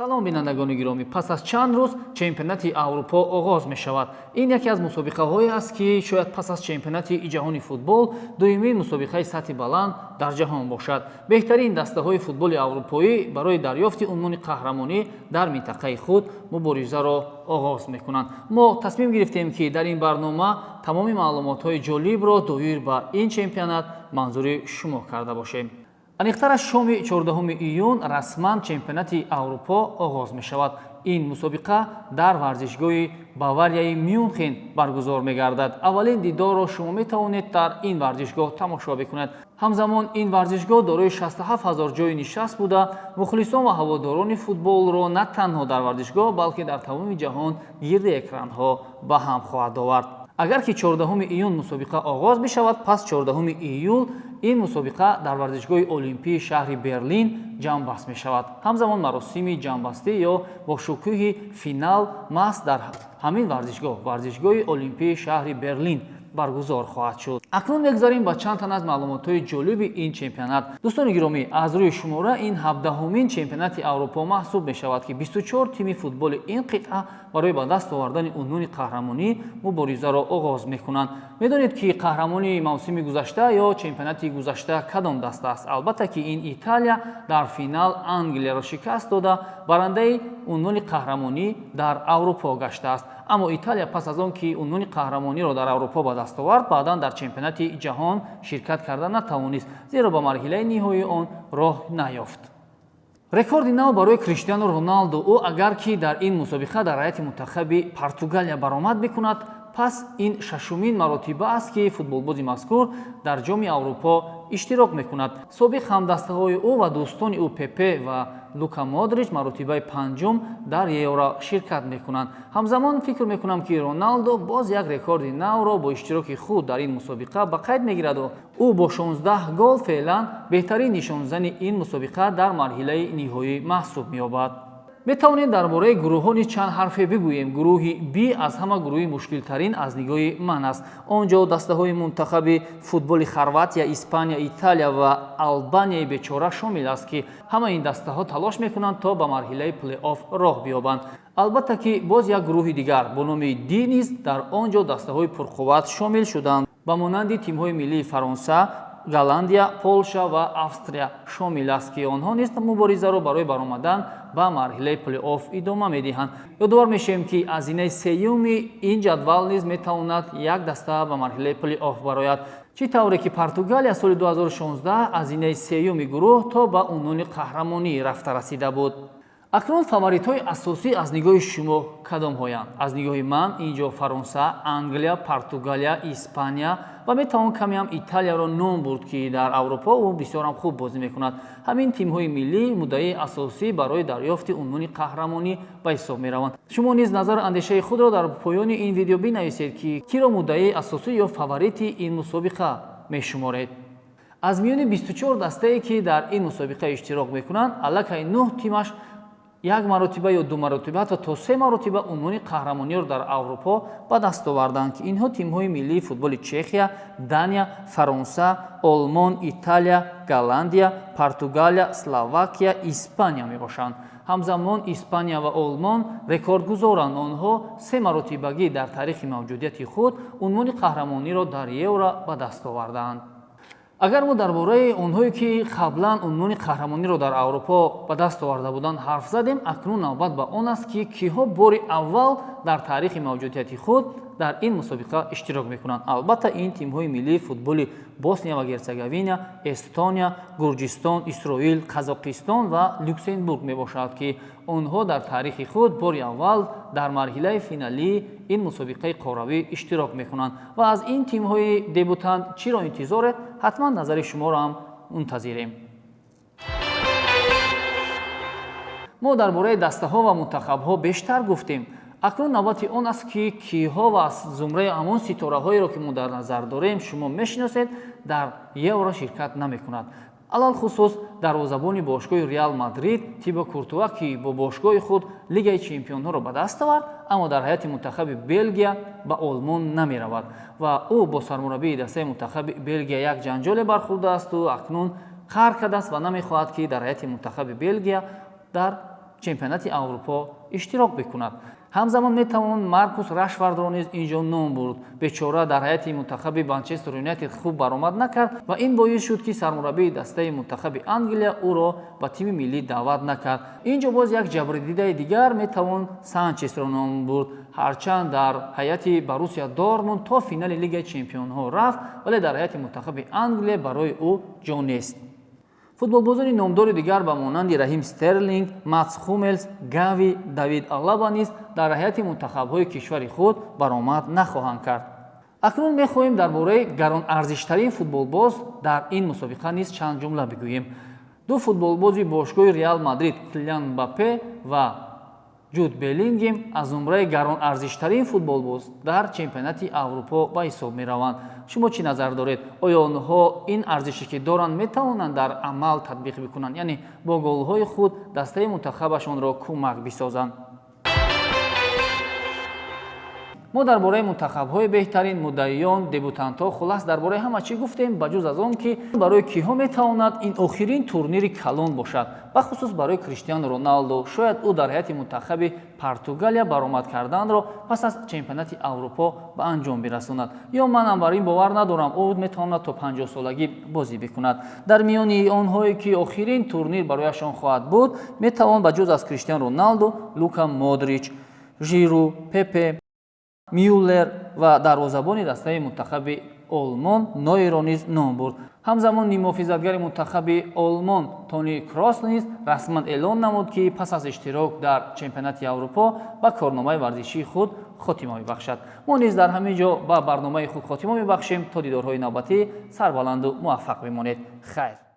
салом бинандагони гиромӣ, пас аз чанд рӯз чемпионати Аврупо оғоз мешавад. Ин яке аз мусобиқаҳое аст, ки шояд пас аз чемпионати ҷаҳони футбол дуюмин мусобиқаи сатҳи баланд дар ҷаҳон бошад. Беҳтарин дастаҳои футболи аврупоӣ барои дарёфти унвони қаҳрамонӣ дар минтақаи худ муборизаро оғоз мекунанд. Мо тасмим гирифтем, ки дар ин барнома тамоми маълумотҳои ҷолибро доир ба ин чемпионат манзури шумо карда бошем. Аниқтар аз шоми 14 июн расман чемпионати Аврупо оғоз мешавад. Ин мусобиқа дар варзишгоҳи Баварияи Мюнхен баргузор мегардад. Аввалин дидорро шумо метавонед дар ин варзишгоҳ тамошо бикунед. ҳамзамон ин варзишгоҳ дорои 67 000 ҷои нишаст буда, мухлисон ва ҳаводорони футболро на танҳо дар варзишгоҳ, балки дар тамоми ҷаҳон гирди экранҳо ба ҳам хоҳад овард. Агар ки 14 июн мусобиқа оғоз бишавад, пас 14 июл ин мусобиқа дар варзишгоҳи олимпии шаҳри Берлин ҷамъбаст мешавад. ҳамзамон маросими ҷамъбастӣ ё бо шукӯҳи финал маҳз дар ҳамин варзишгоҳ, варзишгоҳи олимпии шаҳри Берлин баргузор хоҳад шуд. Акнун мегзарем ба чанд тан аз маълумотҳои ҷолиби ин чемпионат. Дӯстони гиромӣ, аз рӯи шумора ин 17-умин чемпионати Аврупо маҳсуб мешавад, ки 24 тими футболи ин қитъа барои ба даст овардани унвони қаҳрамонӣ муборизаро оғоз мекунанд. Медонед, ки қаҳрамони мавсими гузашта ё чемпионати гузашта кадом даста аст? Албатта, ки ин Италия дар финал Англияро шикаст дода, барандаи унвони қаҳрамонӣ дар Аврупо гаштааст. Аммо Италия пас аз он ки унвони қаҳрамониро дар Аврупо ба даст овард, баъдан дар чемпионати ҷаҳон ширкат карда натавонист, зеро ба марҳилаи ниҳоии он роҳ наёфт. Рекорди нав барои Криштиану Роналду. Ӯ агар ки дар ин мусобиқа дар ҳайати мунтахаби Португалия баромад бикунад, пас ин шашумин маротиба аст, ки футболбози мазкур дар ҷоми Аврупо иштирок мекунад. собиқ ҳамдастаҳои ӯ ва дӯстони ӯ Пепе ва Луки Модрич маротибаи панҷум дар ЕВРО ширкат мекунанд. ҳамзамон фикр мекунам, ки Роналду боз як рекорди навро бо иштироки худ дар ин мусобиқа ба қайд мегираду. ӯ бо 16 гол феълан беҳтарин нишонзани ин мусобиқа дар марҳилаи ниҳоӣ маҳсуб меёбад. метавонем дар бораи гурӯҳҳо низ чанд ҳарфе бигӯем. гурӯҳи Б аз ҳама гурӯҳи мушкилтарин аз нигоҳи ман аст. он ҷо дастаҳои мунтахаби футболи Хорватия, Испания, Италия ва Албанияи бечора шомил аст, ки ҳама ин дастаҳо талош мекунанд то ба марҳилаи плей-офф роҳ биёбанд. албатта, ки боз як гурӯҳи дигар бо номи Д низ дар он ҷо дастаҳои пурқувват шомил шуданд, ба монанди тимҳои миллии Фаронса, Голландия, Полша ва Австрия шомил аст, ки онҳо низ муборизаро барои баромадан ба марҳилаи плей-офф идома медиҳанд. ёдовар мешавем, ки азинаи сеюми ин ҷадвал низ метавонад як даста ба марҳилаи плей-офф барояд. чӣ тавре ки Португалия соли 2016 азинаи сеюми гурӯҳ то ба унвони қаҳрамонӣ рафта расида буд. акнун фаворитҳои асосӣ аз нигоҳи шумо кадомҳоянд? аз нигоҳи ман ин ҷо Фаронса, Англия, Португалия, Испания ва метавон камиам Италияро ном бурд, ки дар Аврупо ӯ бисёрам хуб бозӣ мекунад. ҳамин тимҳои миллӣ муддаии асосӣ барои дарёфти унвони қаҳрамонӣ ба ҳисоб мераванд. шумо низ назару андешаи худро дар поёни ин видео бинависед, ки киро муддаии асосӣ ё фаворити ин мусобиқа мешуморед. аз миёни 24 дастае, ки дар ин мусобиқа иштирок мекунанд, аллакай 9 тимаш як маротиба ё ду маротиба ҳатто то 3 маротиба унвони қаҳрамониро дар Аврупо ба даст оварданд, ки инҳо тимҳои миллии футболи Чехия, Дания, Фаронса, Олмон, Италия, Голландия, Португалия, Словакия, Испания мебошанд. ҳамзамон Испания ва Олмон рекордгузоранд. онҳо 3 маротибагӣ дар таърихи мавҷудияти худ унвони қаҳрамониро дар Евро ба даст овардаанд. агар мо дар бораи онҳое, ки қаблан унвони қаҳрамониро дар Аврупо ба даст оварда буданд ҳарф задем, акнун навбат ба он аст, ки киҳо бори аввал дар таърихи мавҷудияти худ дар ин мусобиқа иштирок мекунанд. албатта ин тимҳои миллии футболи Босния ва Герцеговина, Эстония, Гурҷистон, Исроил, Қазоқистон ва Люксембург мебошад, ки онҳо дар таърихи худ бори аввал дар марҳилаи финалии ин мусобиқаи қоравӣ иштирок мекунанд. ва аз ин тимҳои дебютант чиро интизоред? ҳатман назари шуморо ҳам мунтазирем. мо дар бораи дастаҳо ва мунтахабҳо бештар гуфтем. акнун навбати он аст, ки киҳо ва аз зумраи ҳамон ситораҳоеро, ки мо дар назар дорем, шумо мешиносед, дар Евро ширкат намекунад. алалхусус дарвозабони бошгоҳи Реал Мадрид Тибо Куртуа, ки бо бошгоҳи худ Лигаи Чемпионҳоро ба даст овард, аммо дар ҳайати мунтахаби Белгия ба Олмон намеравад ва ӯ бо сармураббии дастаи мунтахаби Белгия як ҷанҷоле бархӯрдаасту акнун қаҳр кардааст ва намехоҳад, ки дар ҳайати мунтахаби Белгия дар чемпионати Аврупо иштирок бикунад. ҳамзамон метавон Маркус Рашфордро низ инҷо ном бурд. Бечора дар ҳайати мунтахаби Манчестер Юнайтед хуб баромад накард ва ин боис шуд ки сармураббии дастаи мунтахаби Англия ӯро ба тими миллӣ даъват накард. Инҷо боз як ҷабрдидаи дигар метавон Санчесро ном бурд. ҳарчанд дар ҳайати Боруссия Дортмунд то финали Лигаи Чемпионҳо рафт, вале дар ҳайати мунтахаби Англия барои ӯ ҷо нест. футболбозони номдори дигар ба монанди Раҳим Стерлинг, Матс Хуммелс, Гави, Давид Алаба низ дар ҳайати мунтахабҳои кишвари худ баромад нахоҳанд кард. акнун мехоҳем дар бораи гаронарзиштарин футболбоз дар ин мусобиқа низ чанд ҷумла бигӯем. ду футболбози бошгоҳи Реал Мадрид Килиан Мбаппе ва Ҷуд Беллингем аз умраи гаронарзиштарин футболбоз дар чемпионати Аврупо ба ҳисоб мераванд. шумо чӣ назар доред? оё онҳо ин арзише ки доранд метавонанд дар амал татбиқ бикунанд, яъне бо голҳои худ дастаи мунтахабашонро кӯмак бисозанд? мо дар бораи мунтахабҳои беҳтарин, муддаиён, дебютантҳо хулас дар бораи ҳама чӣ гуфтем, ба ҷуз аз он ки барои киҳо метавонад ин охирин турнири калон бошад. бахусус барои Криштиану Роналду. шояд ӯ дар ҳайати мунтахаби Португалия баромад карданро пас аз чемпионати Аврупо ба анҷом бирасонад. ё манам бар ин бовар надорам ӯ метавонад то 50-солагӣ бозӣ бикунад. дар миёни онҳое ки охирин турнир барояшон хоҳад буд, метавон ба ҷуз аз Криштиану Роналду, Луки Модрич, Жиру, Пепе, Мюллер ва дарвозабони дастаи мунтахаби Олмон Нойро низ ном бурд. ҳамзамон нимуҳофизатгари мунтахаби Олмон Тони Кросс низ расман эълон намуд ки пас аз иштирок дар чемпионати Аврупо ба корномаи варзишии худ хотима мебахшад. мо низ дар ҳамин ҷо ба барномаи худ хотима мебахшем. То дидорҳои навбатӣ сарбаланду муваффақ бимонед. хайр.